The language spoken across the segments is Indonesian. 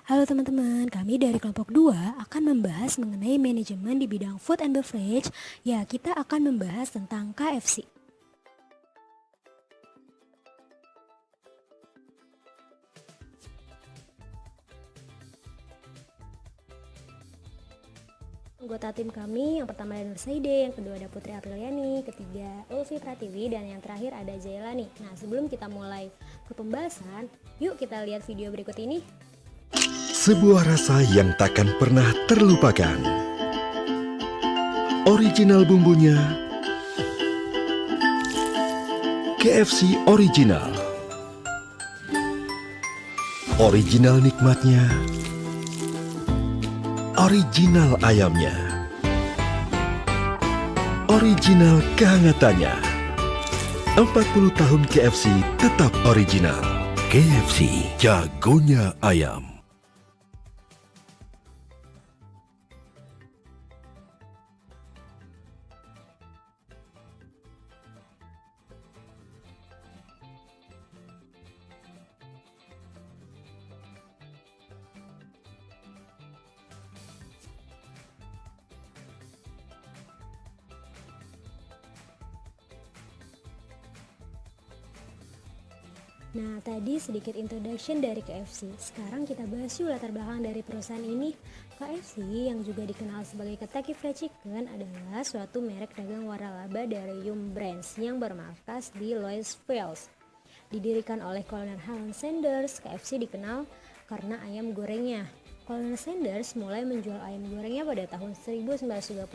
Halo teman-teman, kami dari kelompok 2 akan membahas mengenai manajemen di bidang food and beverage. Ya, kita akan membahas tentang KFC. Anggota tim kami yang pertama ada Nur Saide, yang kedua ada Putri Apriliani, ketiga Ulfi Pratiwi, dan yang terakhir ada Jailani. Nah, sebelum kita mulai ke pembahasan, yuk kita lihat video berikut ini. Sebuah rasa yang takkan pernah terlupakan. Original bumbunya, KFC Original. Original nikmatnya, original ayamnya, original kehangatannya. 40 tahun KFC tetap original. KFC, jagonya ayam. Nah, tadi sedikit introduction dari KFC. Sekarang kita bahas yuk latar belakang dari perusahaan ini. KFC yang juga dikenal sebagai Kentucky Fried Chicken adalah suatu merek dagang waralaba dari Yum Brands yang bermarkas di Louisville. Didirikan oleh Kolonel Harlan Sanders, KFC dikenal karena ayam gorengnya. Kolonel Sanders mulai menjual ayam gorengnya pada tahun 1939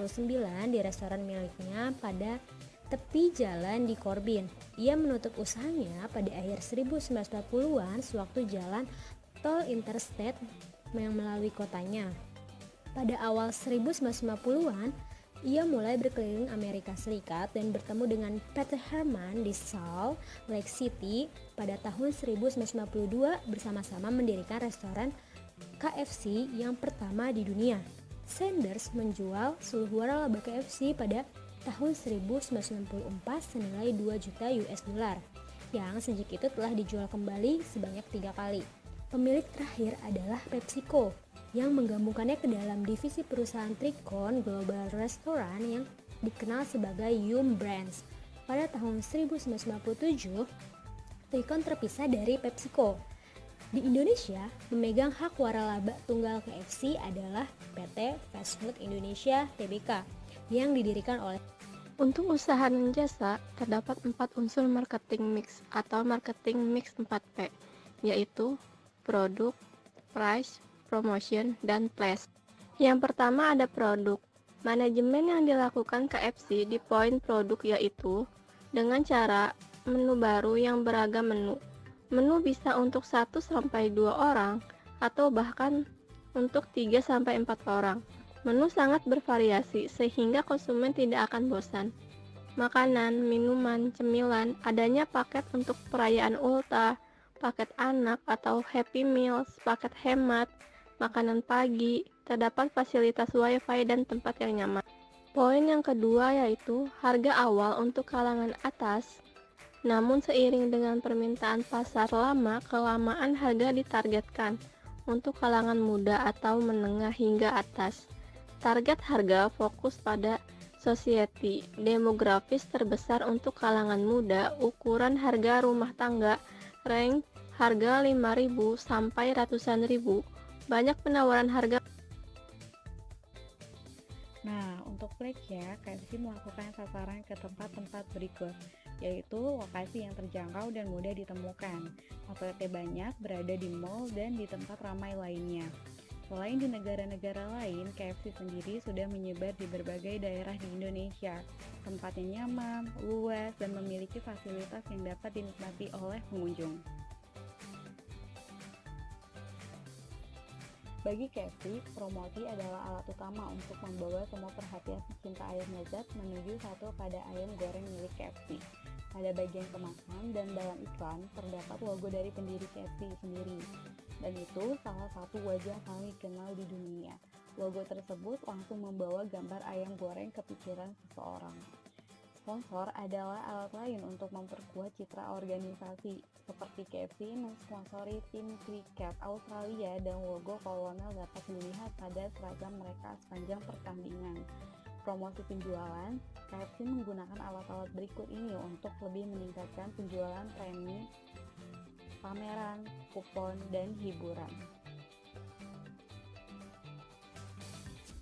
di restoran miliknya pada tepi jalan di Corbin. Ia menutup usahanya pada akhir 1940-an sewaktu jalan tol interstate yang melalui kotanya. Pada awal 1950-an, ia mulai berkeliling Amerika Serikat dan bertemu dengan Peter Herman di Salt Lake City. Pada tahun 1952 bersama-sama mendirikan restoran KFC yang pertama di dunia. Sanders menjual seluruh waralaba KFC pada tahun 1994 senilai 2 juta US dollar yang sejak itu telah dijual kembali sebanyak 3 kali. Pemilik terakhir adalah PepsiCo yang menggabungkannya ke dalam divisi perusahaan Tricon Global Restaurant yang dikenal sebagai Yum Brands. Pada tahun 1997, Tricon terpisah dari PepsiCo. Di Indonesia, memegang hak waralaba tunggal KFC adalah PT Fast Food Indonesia Tbk yang didirikan oleh. Untuk usaha dan jasa, terdapat 4 unsur marketing mix atau marketing mix 4P, yaitu produk, price, promotion, dan place. Yang pertama ada produk. Manajemen yang dilakukan KFC di poin produk yaitu dengan cara menu baru yang beragam menu. Menu bisa untuk 1-2 orang atau bahkan untuk 3-4 orang. Menu sangat bervariasi sehingga konsumen tidak akan bosan. Makanan, minuman, cemilan, adanya paket untuk perayaan ulta, paket anak atau happy meals, paket hemat, makanan pagi, terdapat fasilitas wifi dan tempat yang nyaman. Poin yang kedua yaitu harga awal untuk kalangan atas. Namun seiring dengan permintaan pasar lama, kelamaan harga ditargetkan untuk kalangan muda atau menengah hingga atas. Target harga fokus pada society demografis terbesar untuk kalangan muda, ukuran harga rumah tangga, range harga 5.000 sampai ratusan ribu. Banyak penawaran harga. Nah, untuk place-nya, KFC melakukan sasaran ke tempat-tempat berikut, yaitu lokasi yang terjangkau dan mudah ditemukan. Outletnya banyak, berada di mall dan di tempat ramai lainnya. Selain di negara-negara lain, KFC sendiri sudah menyebar di berbagai daerah di Indonesia. Tempatnya nyaman, luas, dan memiliki fasilitas yang dapat dinikmati oleh pengunjung. Bagi KFC, promosi adalah alat utama untuk membawa semua perhatian pecinta ayam lezat menuju satu pada ayam goreng milik KFC. Pada bagian kemasan dan dalam iklan terdapat logo dari pendiri KFC sendiri. Dan itu salah satu wajah paling dikenal di dunia. Logo tersebut langsung membawa gambar ayam goreng ke pikiran seseorang. Sponsor adalah alat lain untuk memperkuat citra organisasi, seperti KFC mensponsori tim kriket Australia dan logo kolonel dapat dilihat pada seragam mereka sepanjang pertandingan. Promosi penjualan, KFC menggunakan alat-alat berikut ini untuk lebih meningkatkan penjualan premi, pameran, kupon, dan hiburan.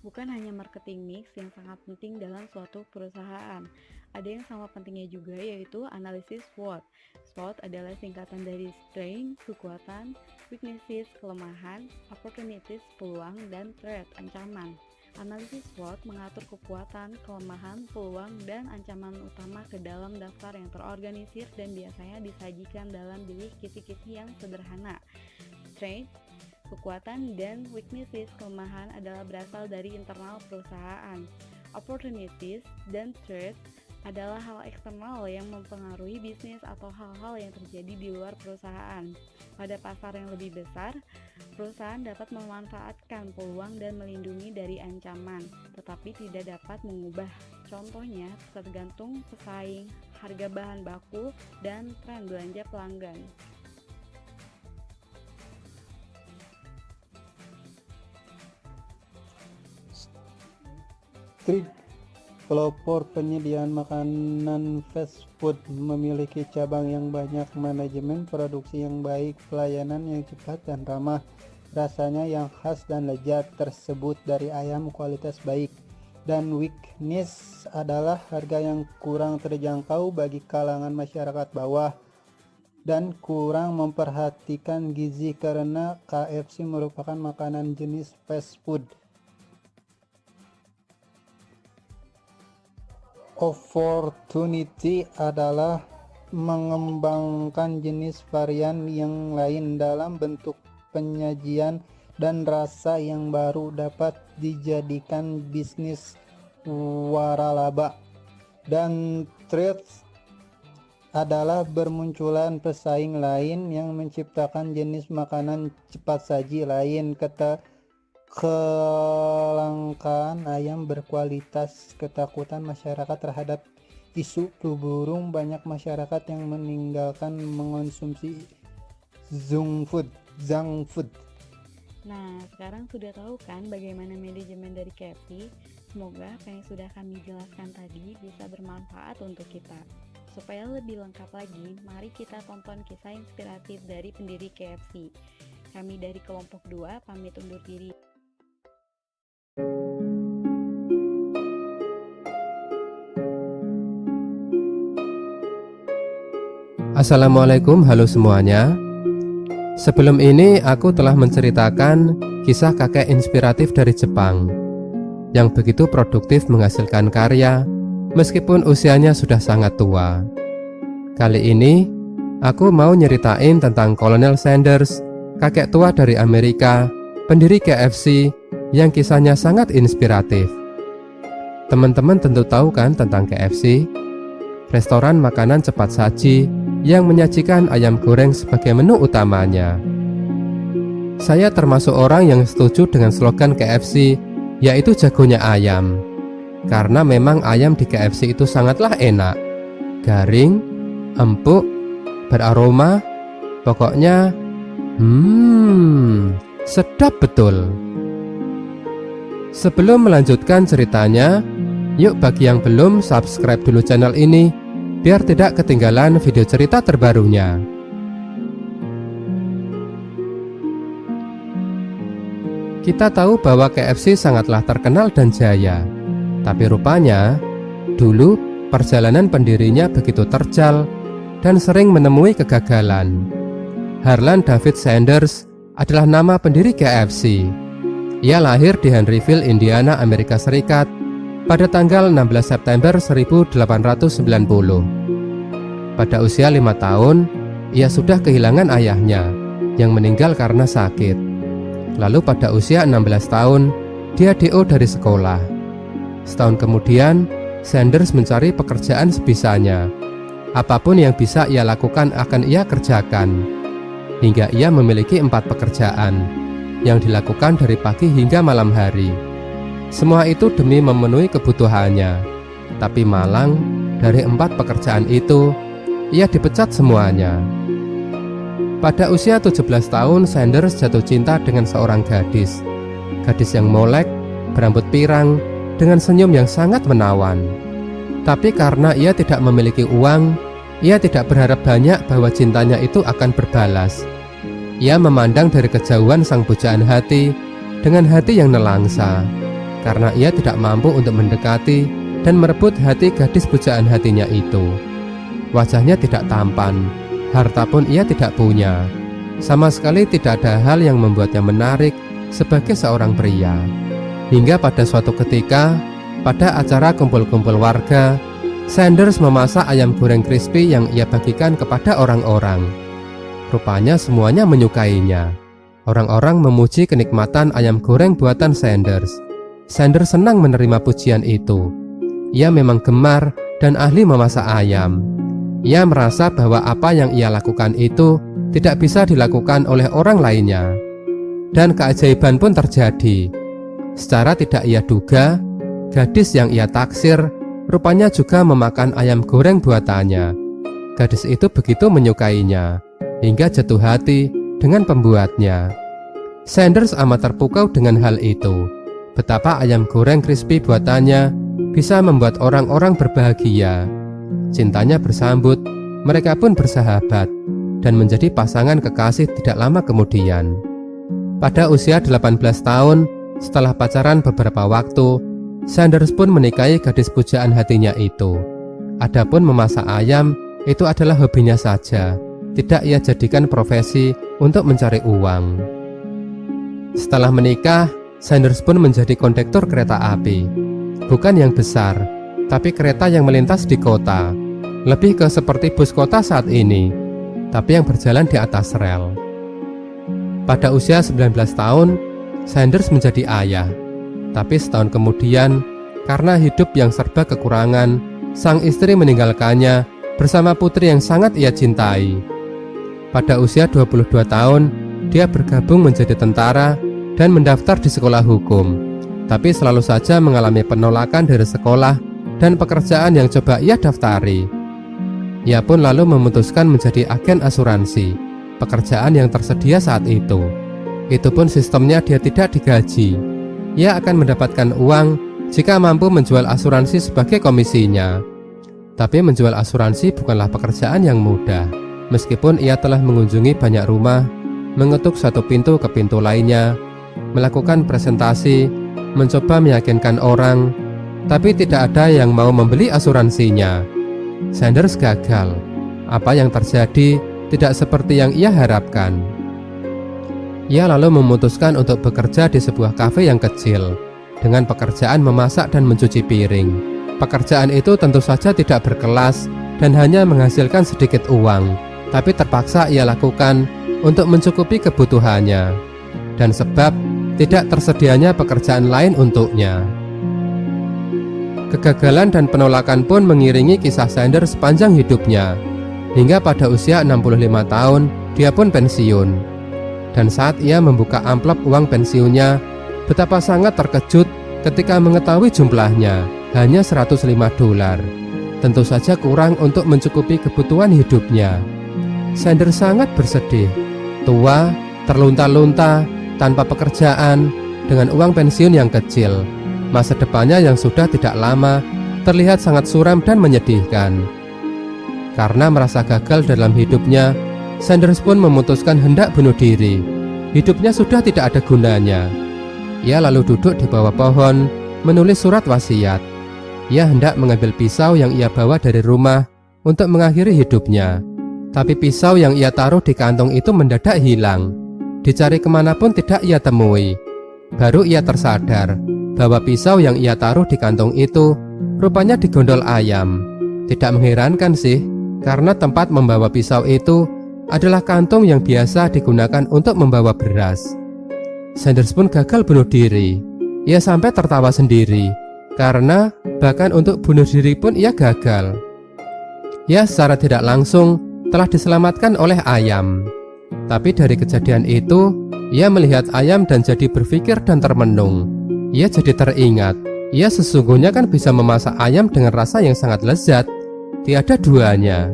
Bukan hanya marketing mix yang sangat penting dalam suatu perusahaan, ada yang sama pentingnya juga, yaitu analisis SWOT. SWOT adalah singkatan dari strength, kekuatan, weaknesses, kelemahan, opportunities, peluang, dan threat, ancaman. Analisis SWOT mengatur kekuatan, kelemahan, peluang, dan ancaman utama ke dalam daftar yang terorganisir dan biasanya disajikan dalam bilik kisi-kisi yang sederhana. Strength, kekuatan, dan weaknesses, kelemahan adalah berasal dari internal perusahaan. Opportunities dan threat adalah hal eksternal yang mempengaruhi bisnis atau hal-hal yang terjadi di luar perusahaan. Pada pasar yang lebih besar, perusahaan dapat memanfaatkan peluang dan melindungi dari ancaman, tetapi tidak dapat mengubah. Contohnya, tergantung pesaing, harga bahan baku, dan tren belanja pelanggan. Street pelopor penyediaan makanan fast food memiliki cabang yang banyak, manajemen produksi yang baik, pelayanan yang cepat dan ramah, rasanya yang khas dan lezat tersebut dari ayam kualitas baik. Dan weakness adalah harga yang kurang terjangkau bagi kalangan masyarakat bawah dan kurang memperhatikan gizi karena KFC merupakan makanan jenis fast food. Opportunity adalah mengembangkan jenis varian yang lain dalam bentuk penyajian dan rasa yang baru dapat dijadikan bisnis waralaba. Dan threat adalah bermunculan pesaing lain yang menciptakan jenis makanan cepat saji lain. Kelangkaan ayam berkualitas, ketakutan masyarakat terhadap isu flu burung, banyak masyarakat yang meninggalkan mengonsumsi junk food. Nah, sekarang sudah tahu kan bagaimana manajemen dari KFC? Semoga apa yang sudah kami jelaskan tadi bisa bermanfaat untuk kita. Supaya lebih lengkap lagi, mari kita tonton kisah inspiratif dari pendiri KFC. Kami dari kelompok 2 pamit undur diri. Assalamualaikum, halo semuanya. Sebelum ini aku telah menceritakan kisah kakek inspiratif dari Jepang yang begitu produktif menghasilkan karya meskipun usianya sudah sangat tua. Kali ini aku mau nyeritain tentang Kolonel Sanders, kakek tua dari Amerika, pendiri KFC yang kisahnya sangat inspiratif. Teman-teman tentu tahu kan tentang KFC? Restoran makanan cepat saji yang menyajikan ayam goreng sebagai menu utamanya. Saya termasuk orang yang setuju dengan slogan KFC, yaitu jagonya ayam. Karena memang ayam di KFC itu sangatlah enak, garing, empuk, beraroma, pokoknya sedap betul. Sebelum melanjutkan ceritanya, yuk bagi yang belum subscribe dulu channel ini biar tidak ketinggalan video cerita terbarunya. Kita tahu bahwa KFC sangatlah terkenal dan jaya, tapi rupanya dulu perjalanan pendirinya begitu terjal dan sering menemui kegagalan. Harlan David Sanders adalah nama pendiri KFC. Ia lahir di Henryville, Indiana, Amerika Serikat pada tanggal 16 September 1890. Pada usia 5 tahun, ia sudah kehilangan ayahnya yang meninggal karena sakit. Lalu pada usia 16 tahun, dia DO dari sekolah. Setahun kemudian, Sanders mencari pekerjaan sebisanya. Apapun yang bisa ia lakukan akan ia kerjakan. Hingga ia memiliki 4 pekerjaan yang dilakukan dari pagi hingga malam hari. Semua itu demi memenuhi kebutuhannya. Tapi malang, Dari 4 pekerjaan itu, ia dipecat semuanya. Pada usia 17 tahun, Sanders jatuh cinta dengan seorang gadis. Gadis yang molek, berambut pirang, dengan senyum yang sangat menawan. Tapi karena ia tidak memiliki uang, ia tidak berharap banyak bahwa cintanya itu akan berbalas. Ia memandang dari kejauhan sang pujaan hati dengan hati yang nelangsa, karena ia tidak mampu untuk mendekati dan merebut hati gadis pujaan hatinya itu. Wajahnya tidak tampan, harta pun ia tidak punya. Sama sekali tidak ada hal yang membuatnya menarik sebagai seorang pria. Hingga pada suatu ketika, pada acara kumpul-kumpul warga, Sanders memasak ayam goreng crispy yang ia bagikan kepada orang-orang. Rupanya semuanya menyukainya. Orang-orang memuji kenikmatan ayam goreng buatan Sanders. Sanders senang menerima pujian itu. Ia memang gemar dan ahli memasak ayam. Ia merasa bahwa apa yang ia lakukan itu tidak bisa dilakukan oleh orang lainnya. Dan keajaiban pun terjadi. Secara tidak ia duga, gadis yang ia taksir rupanya juga memakan ayam goreng buatannya. Gadis itu begitu menyukainya, hingga jatuh hati dengan pembuatnya. Sanders amat terpukau dengan hal itu. Betapa ayam goreng crispy buatannya bisa membuat orang-orang berbahagia. Cintanya bersambut, mereka pun bersahabat dan menjadi pasangan kekasih tidak lama kemudian. Pada usia 18 tahun, setelah pacaran beberapa waktu, Sanders pun menikahi gadis pujaan hatinya itu. Adapun memasak ayam, itu adalah hobinya saja. Tidak ia jadikan profesi untuk mencari uang. Setelah menikah, Sanders pun menjadi kondektur kereta api. Bukan yang besar, tapi kereta yang melintas di kota. Lebih ke seperti bus kota saat ini, tapi yang berjalan di atas rel. Pada usia 19 tahun, Sanders menjadi ayah. Tapi setahun kemudian, karena hidup yang serba kekurangan, sang istri meninggalkannya bersama putri yang sangat ia cintai. Pada usia 22 tahun, dia bergabung menjadi tentara dan mendaftar di sekolah hukum. Tapi selalu saja mengalami penolakan dari sekolah dan pekerjaan yang coba ia daftari. Ia pun lalu memutuskan menjadi agen asuransi, pekerjaan yang tersedia saat itu. Itu pun sistemnya dia tidak digaji. Ia akan mendapatkan uang jika mampu menjual asuransi sebagai komisinya. Tapi menjual asuransi bukanlah pekerjaan yang mudah. Meskipun ia telah mengunjungi banyak rumah, mengetuk satu pintu ke pintu lainnya, melakukan presentasi, mencoba meyakinkan orang, tapi tidak ada yang mau membeli asuransinya. Sanders gagal. Apa yang terjadi tidak seperti yang ia harapkan. Ia lalu memutuskan untuk bekerja di sebuah kafe yang kecil, dengan pekerjaan memasak dan mencuci piring. Pekerjaan itu tentu saja tidak berkelas dan hanya menghasilkan sedikit uang, tapi terpaksa ia lakukan untuk mencukupi kebutuhannya, dan sebab tidak tersedianya pekerjaan lain untuknya. Kegagalan dan penolakan pun mengiringi kisah Sanders sepanjang hidupnya, hingga pada usia 65 tahun dia pun pensiun. Dan saat ia membuka amplop uang pensiunnya, betapa sangat terkejut ketika mengetahui jumlahnya hanya $105. Tentu saja kurang untuk mencukupi kebutuhan hidupnya. Sanders sangat bersedih. Tua, terlunta-lunta, tanpa pekerjaan, dengan uang pensiun yang kecil. Masa depannya yang sudah tidak lama terlihat sangat suram dan menyedihkan. Karena merasa gagal dalam hidupnya, Sanders pun memutuskan hendak bunuh diri. Hidupnya sudah tidak ada gunanya. Ia lalu duduk di bawah pohon, menulis surat wasiat. Ia hendak mengambil pisau yang ia bawa dari rumah untuk mengakhiri hidupnya. Tapi pisau yang ia taruh di kantong itu mendadak hilang. Dicari kemanapun tidak ia temui. Baru ia tersadar bahwa pisau yang ia taruh di kantong itu rupanya digondol ayam. Tidak mengherankan sih, karena tempat membawa pisau itu adalah kantong yang biasa digunakan untuk membawa beras. Sanders pun gagal bunuh diri. Ia sampai tertawa sendiri, karena bahkan untuk bunuh diri pun ia gagal. Ia secara tidak langsung telah diselamatkan oleh ayam. Tapi dari kejadian itu, ia melihat ayam dan jadi berpikir dan termenung. Ia jadi teringat, ia sesungguhnya kan bisa memasak ayam dengan rasa yang sangat lezat, tiada duanya.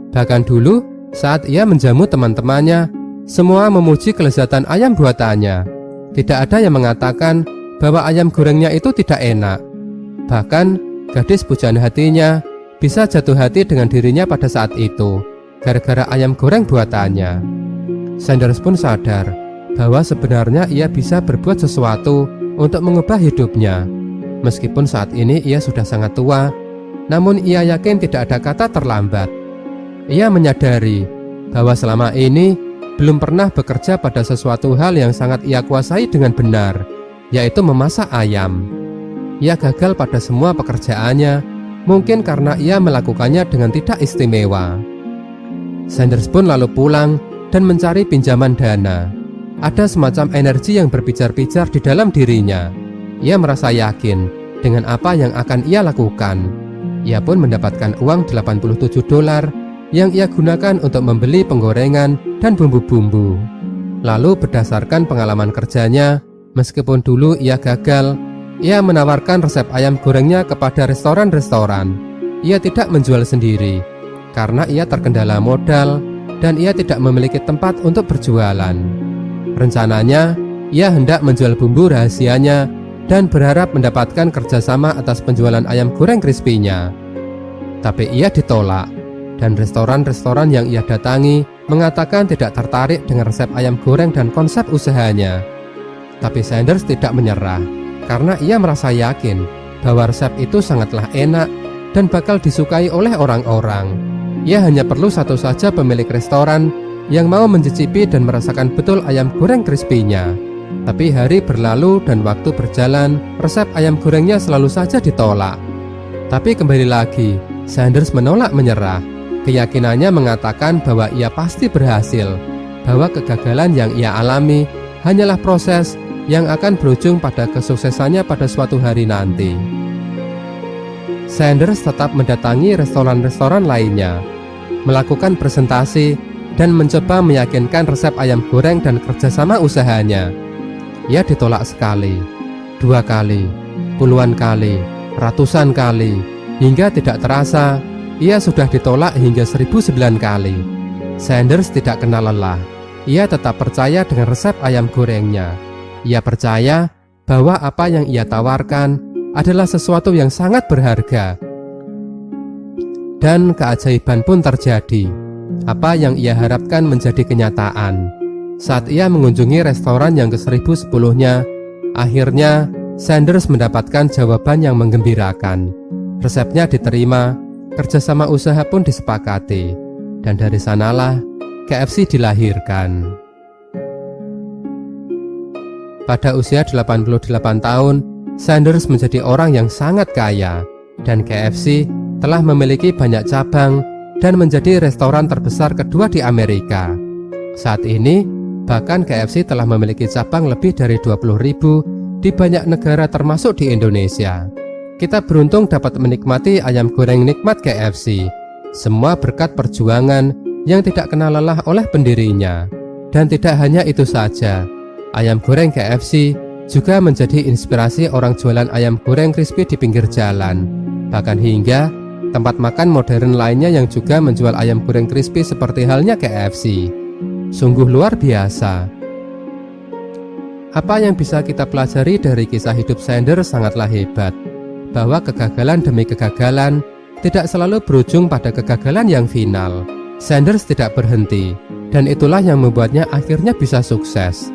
Bahkan dulu, saat ia menjamu teman-temannya, semua memuji kelezatan ayam buatannya. Tidak ada yang mengatakan bahwa ayam gorengnya itu tidak enak. Bahkan, gadis pujaan hatinya bisa jatuh hati dengan dirinya pada saat itu, gara-gara ayam goreng buatannya. Sanders pun sadar bahwa sebenarnya ia bisa berbuat sesuatu untuk mengubah hidupnya. Meskipun saat ini ia sudah sangat tua, namun ia yakin tidak ada kata terlambat. Ia menyadari bahwa selama ini belum pernah bekerja pada sesuatu hal yang sangat ia kuasai dengan benar, yaitu memasak ayam. Ia gagal pada semua pekerjaannya, mungkin karena ia melakukannya dengan tidak istimewa. Sanders pun lalu pulang dan mencari pinjaman dana. Ada semacam energi yang berpijar-pijar di dalam dirinya. Ia merasa yakin dengan apa yang akan ia lakukan. Ia pun mendapatkan uang $87 yang ia gunakan untuk membeli penggorengan dan bumbu-bumbu. Lalu berdasarkan pengalaman kerjanya, meskipun dulu ia gagal, ia menawarkan resep ayam gorengnya kepada restoran-restoran. Ia tidak menjual sendiri, karena ia terkendala modal dan ia tidak memiliki tempat untuk berjualan. Rencananya, ia hendak menjual bumbu rahasianya dan berharap mendapatkan kerjasama atas penjualan ayam goreng crispy-nya. Tapi ia ditolak, dan restoran-restoran yang ia datangi mengatakan tidak tertarik dengan resep ayam goreng dan konsep usahanya. Tapi Sanders tidak menyerah, karena ia merasa yakin bahwa resep itu sangatlah enak dan bakal disukai oleh orang-orang. Ia hanya perlu satu saja pemilik restoran yang mau mencicipi dan merasakan betul ayam goreng crispy-nya. Tapi hari berlalu dan waktu berjalan, resep ayam gorengnya selalu saja ditolak. Tapi kembali lagi, Sanders menolak menyerah. Keyakinannya mengatakan bahwa ia pasti berhasil, bahwa kegagalan yang ia alami hanyalah proses yang akan berujung pada kesuksesannya pada suatu hari nanti. Sanders tetap mendatangi restoran-restoran lainnya, melakukan presentasi, dan mencoba meyakinkan resep ayam goreng dan kerjasama usahanya. Ia ditolak sekali, 2 kali, puluhan kali, ratusan kali, hingga tidak terasa ia sudah ditolak hingga 1009 kali. Sanders tidak kenal lelah. Ia tetap percaya dengan resep ayam gorengnya. Ia percaya bahwa apa yang ia tawarkan adalah sesuatu yang sangat berharga. Dan keajaiban pun terjadi. Apa yang ia harapkan menjadi kenyataan. Saat ia mengunjungi restoran yang ke-1010-nya, akhirnya Sanders mendapatkan jawaban yang menggembirakan. Resepnya diterima, kerjasama usaha pun disepakati, dan dari sanalah KFC dilahirkan. Pada usia 88 tahun, Sanders menjadi orang yang sangat kaya, dan KFC telah memiliki banyak cabang dan menjadi restoran terbesar kedua di Amerika. Saat ini, bahkan KFC telah memiliki cabang lebih dari 20.000 di banyak negara termasuk di Indonesia. Kita beruntung dapat menikmati ayam goreng nikmat KFC, semua berkat perjuangan yang tidak kenal lelah oleh pendirinya. Dan tidak hanya itu saja, ayam goreng KFC juga menjadi inspirasi orang jualan ayam goreng crispy di pinggir jalan, bahkan hingga tempat makan modern lainnya yang juga menjual ayam goreng crispy seperti halnya KFC. Sungguh luar biasa. Apa yang bisa kita pelajari dari kisah hidup Sanders sangatlah hebat, bahwa kegagalan demi kegagalan tidak selalu berujung pada kegagalan yang final. Sanders tidak berhenti, dan itulah yang membuatnya akhirnya bisa sukses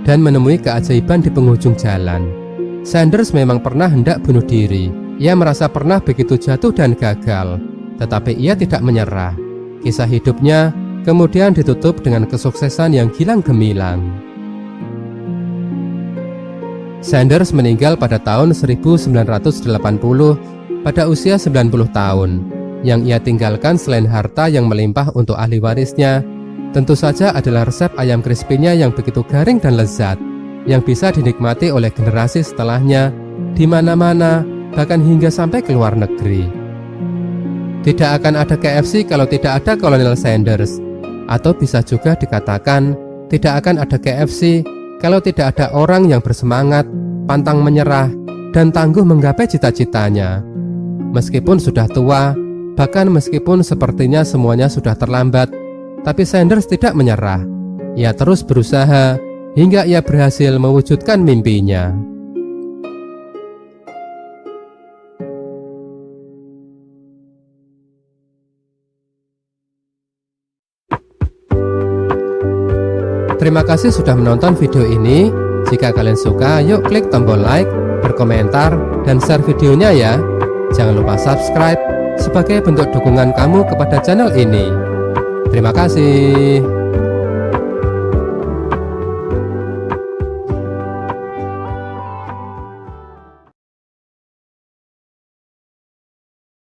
dan menemui keajaiban di penghujung jalan. Sanders memang pernah hendak bunuh diri. Ia merasa pernah begitu jatuh dan gagal, tetapi ia tidak menyerah. Kisah hidupnya kemudian ditutup dengan kesuksesan yang gilang gemilang. Sanders meninggal pada tahun 1980 pada usia 90 tahun. Yang ia tinggalkan selain harta yang melimpah untuk ahli warisnya, tentu saja adalah resep ayam crispy-nya yang begitu garing dan lezat, yang bisa dinikmati oleh generasi setelahnya di mana-mana, bahkan hingga sampai ke luar negeri. Tidak akan ada KFC kalau tidak ada Kolonel Sanders, atau bisa juga dikatakan tidak akan ada KFC kalau tidak ada orang yang bersemangat, pantang menyerah, dan tangguh menggapai cita-citanya. Meskipun sudah tua, Bahkan meskipun sepertinya semuanya sudah terlambat, tapi Sanders tidak menyerah. Ia terus berusaha hingga ia berhasil mewujudkan mimpinya. Terima kasih sudah menonton video ini. Jika kalian suka, yuk klik tombol like, berkomentar, dan share videonya ya. Jangan lupa subscribe sebagai bentuk dukungan kamu kepada channel ini. Terima kasih.